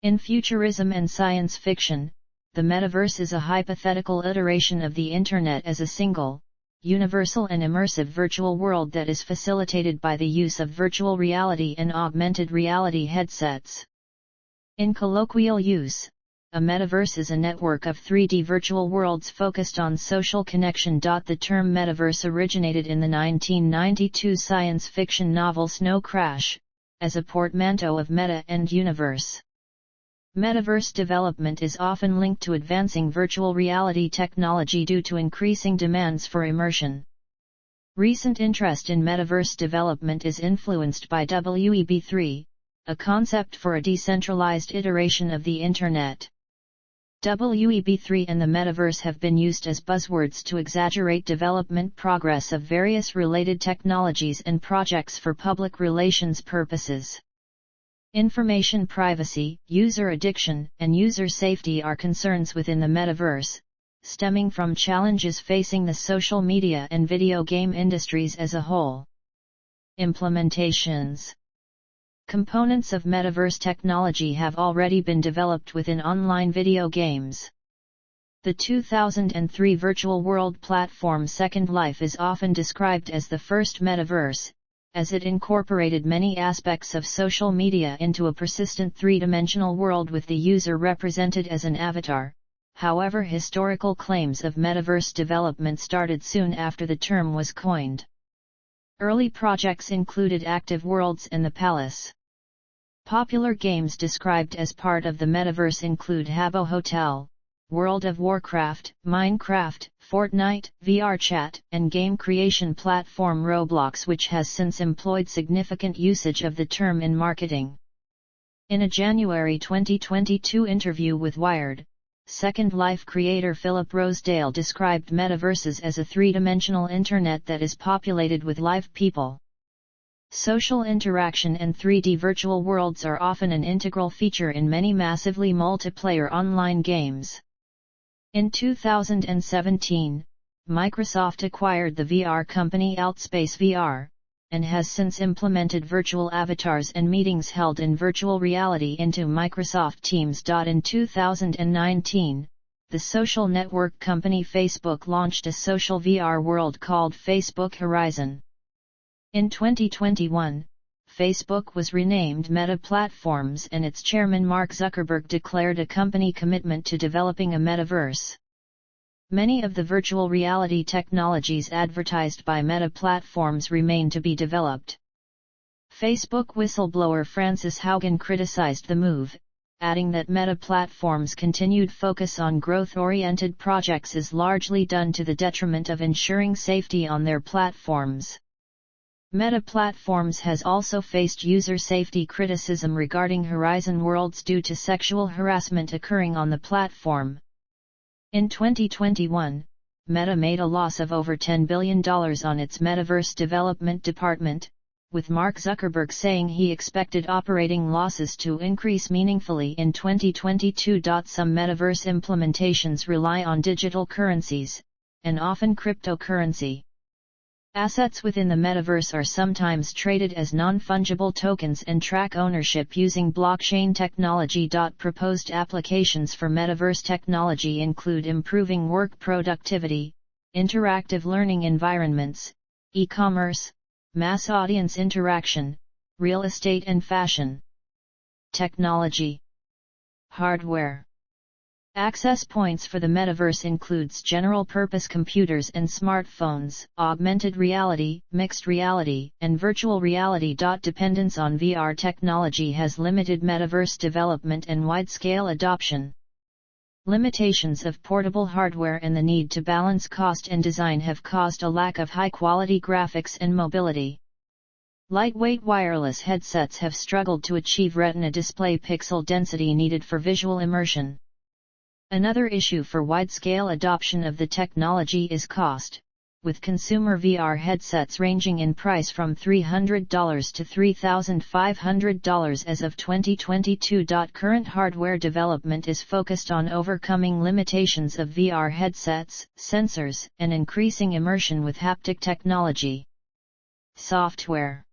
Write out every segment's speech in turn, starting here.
In futurism and science fiction, the metaverse is a hypothetical iteration of the Internet as a single, universal and immersive virtual world that is facilitated by the use of virtual reality and augmented reality headsets. In colloquial use, a metaverse is a network of 3D virtual worlds focused on social connection. The term metaverse originated in the 1992 science fiction novel Snow Crash, as a portmanteau of meta and universe. Metaverse development is often linked to advancing virtual reality technology due to increasing demands for immersion. Recent interest in metaverse development is influenced by Web3, a concept for a decentralized iteration of the Internet. Web3 and the metaverse have been used as buzzwords to exaggerate development progress of various related technologies and projects for public relations purposes. Information privacy, user addiction, and user safety are concerns within the metaverse, stemming from challenges facing the social media and video game industries as a whole. Implementations. Components of metaverse technology have already been developed within online video games. The 2003 virtual world platform Second Life is often described as the first metaverse, as it incorporated many aspects of social media into a persistent three-dimensional world with the user represented as an avatar. However, historical claims of metaverse development started soon after the term was coined. Early projects included Active Worlds and The Palace. Popular games described as part of the metaverse include Habbo Hotel, World of Warcraft, Minecraft, Fortnite, VR chat, and game creation platform Roblox, which has since employed significant usage of the term in marketing. In a January 2022 interview with Wired, Second Life creator Philip Rosedale described metaverses as a three-dimensional internet that is populated with live people. Social interaction and 3D virtual worlds are often an integral feature in many massively multiplayer online games. In 2017, Microsoft acquired the VR company Altspace VR, and has since implemented virtual avatars and meetings held in virtual reality into Microsoft Teams. In 2019, the social network company Facebook launched a social VR world called Facebook Horizon. In 2021, Facebook was renamed Meta Platforms, and its chairman Mark Zuckerberg declared a company commitment to developing a metaverse. Many of the virtual reality technologies advertised by Meta Platforms remain to be developed. Facebook whistleblower Frances Haugen criticized the move, adding that Meta Platforms' continued focus on growth-oriented projects is largely done to the detriment of ensuring safety on their platforms. Meta Platforms has also faced user safety criticism regarding Horizon Worlds due to sexual harassment occurring on the platform. In 2021, Meta made a loss of over $10 billion on its metaverse development department, with Mark Zuckerberg saying he expected operating losses to increase meaningfully in 2022. Some metaverse implementations rely on digital currencies, and often cryptocurrency. Assets within the metaverse are sometimes traded as non-fungible tokens and track ownership using blockchain technology. Proposed applications for metaverse technology include improving work productivity, interactive learning environments, e-commerce, mass audience interaction, real estate and fashion. Technology. Hardware. Access points for the metaverse includes general-purpose computers and smartphones, augmented reality, mixed reality, and virtual reality. Dependence on VR technology has limited metaverse development and wide-scale adoption. Limitations of portable hardware and the need to balance cost and design have caused a lack of high-quality graphics and mobility. Lightweight wireless headsets have struggled to achieve Retina display pixel density needed for visual immersion. Another issue for wide-scale adoption of the technology is cost, with consumer VR headsets ranging in price from $300 to $3,500 as of 2022. Current hardware development is focused on overcoming limitations of VR headsets, sensors, and increasing immersion with haptic technology. Software.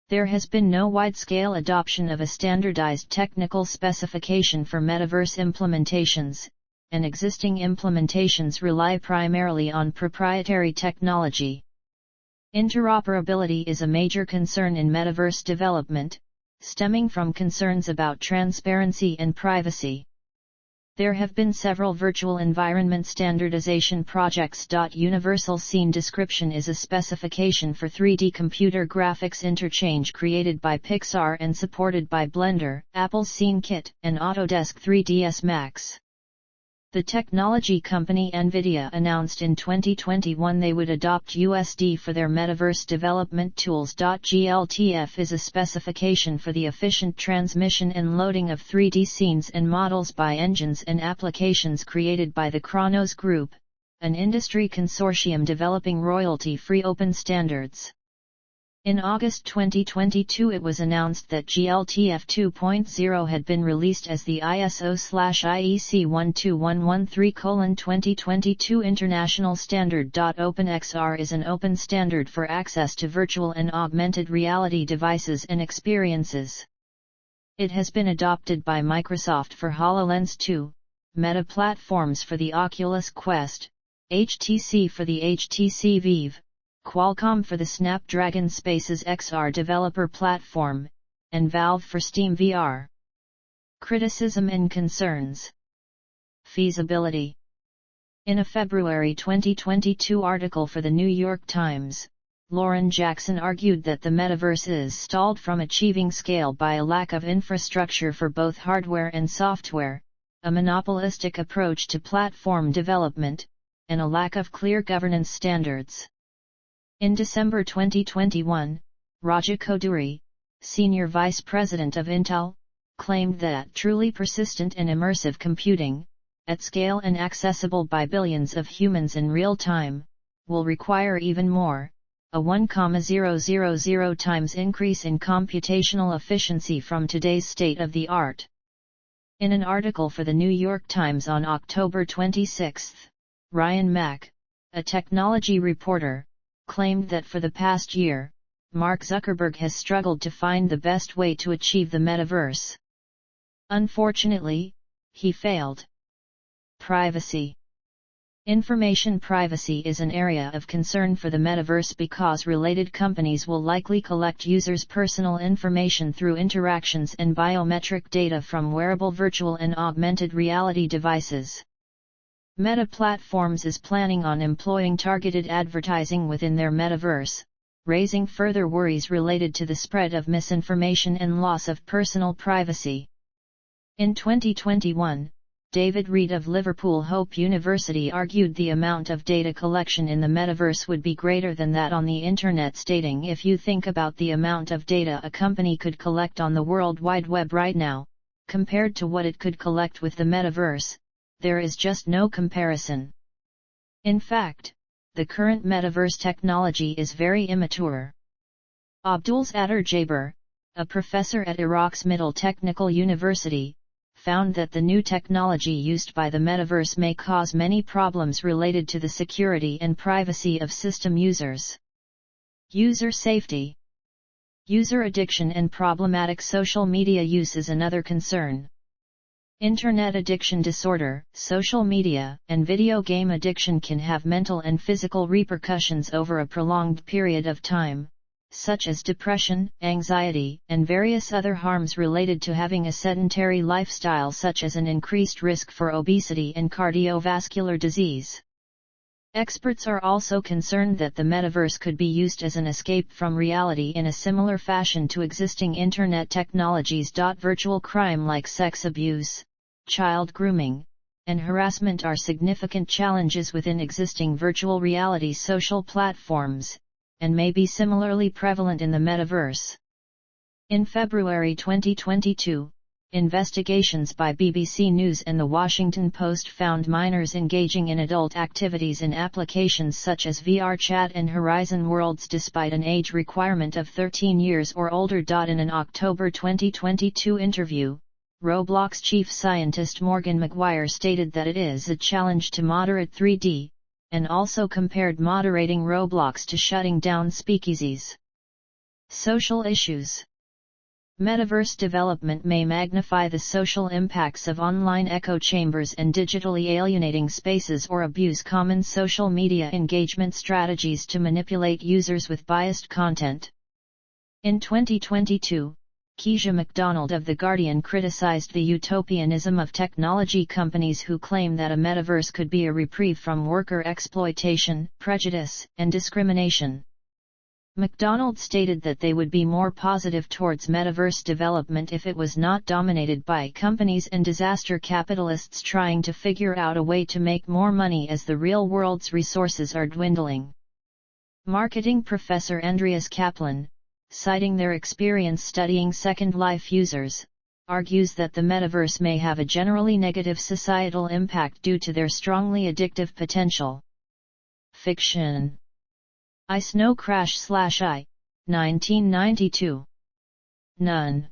There has been no wide-scale adoption of a standardized technical specification for metaverse implementations, and existing implementations rely primarily on proprietary technology. Interoperability is a major concern in metaverse development, stemming from concerns about transparency and privacy. There have been several virtual environment standardization projects. Universal Scene Description is a specification for 3D computer graphics interchange created by Pixar and supported by Blender, Apple's Scene Kit, and Autodesk 3ds Max. The technology company NVIDIA announced in 2021 they would adopt USD for their metaverse development tools. GLTF is a specification for the efficient transmission and loading of 3D scenes and models by engines and applications created by the Chronos Group, an industry consortium developing royalty-free open standards. In August 2022 it was announced that GLTF 2.0 had been released as the ISO/IEC 12113:2022 international standard. OpenXR is an open standard for access to virtual and augmented reality devices and experiences. It has been adopted by Microsoft for HoloLens 2, Meta platforms for the Oculus Quest, HTC for the HTC Vive, Qualcomm for the Snapdragon Spaces XR developer platform, and Valve for Steam VR. Criticism and concerns. Feasibility. In a February 2022 article for the New York Times, Lauren Jackson argued that the metaverse is stalled from achieving scale by a lack of infrastructure for both hardware and software, a monopolistic approach to platform development, and a lack of clear governance standards. In December 2021, Raja Koduri, Senior Vice President of Intel, claimed that truly persistent and immersive computing, at scale and accessible by billions of humans in real time, will require even more, a 1,000 times increase in computational efficiency from today's state-of-the-art. In an article for the New York Times on October 26, Ryan Mack, a technology reporter, claimed that for the past year, Mark Zuckerberg has struggled to find the best way to achieve the metaverse. Unfortunately, he failed. Privacy. Information privacy is an area of concern for the metaverse because related companies will likely collect users' personal information through interactions and biometric data from wearable virtual and augmented reality devices. Meta Platforms is planning on employing targeted advertising within their metaverse, raising further worries related to the spread of misinformation and loss of personal privacy. In 2021, David Reed of Liverpool Hope University argued the amount of data collection in the metaverse would be greater than that on the Internet, stating, if you think about the amount of data a company could collect on the World Wide Web right now, compared to what it could collect with the metaverse, there is just no comparison. In fact, the current metaverse technology is very immature. Abdulsatter Jaber, a professor at Iraq's Middle Technical University, found that the new technology used by the metaverse may cause many problems related to the security and privacy of system users. User safety. User addiction and problematic social media use is another concern. Internet addiction disorder, social media, and video game addiction can have mental and physical repercussions over a prolonged period of time, such as depression, anxiety, and various other harms related to having a sedentary lifestyle, such as an increased risk for obesity and cardiovascular disease. Experts are also concerned that the metaverse could be used as an escape from reality in a similar fashion to existing Internet technologies. Virtual crime like sex abuse, child grooming, and harassment are significant challenges within existing virtual reality social platforms, and may be similarly prevalent in the metaverse. In February 2022, investigations by BBC News and The Washington Post found minors engaging in adult activities in applications such as VR Chat and Horizon Worlds despite an age requirement of 13 years or older. In an October 2022 interview, Roblox chief scientist Morgan McGuire stated that it is a challenge to moderate 3D, and also compared moderating Roblox to shutting down speakeasies. Social issues. Metaverse development may magnify the social impacts of online echo chambers and digitally alienating spaces, or abuse common social media engagement strategies to manipulate users with biased content. In 2022, Keisha MacDonald of The Guardian criticized the utopianism of technology companies who claim that a metaverse could be a reprieve from worker exploitation, prejudice, and discrimination. MacDonald stated that they would be more positive towards metaverse development if it was not dominated by companies and disaster capitalists trying to figure out a way to make more money as the real world's resources are dwindling. Marketing professor Andreas Kaplan, citing their experience studying Second Life users, argues that the metaverse may have a generally negative societal impact due to their strongly addictive potential. Fiction. I Snow Crash / I, 1992. None.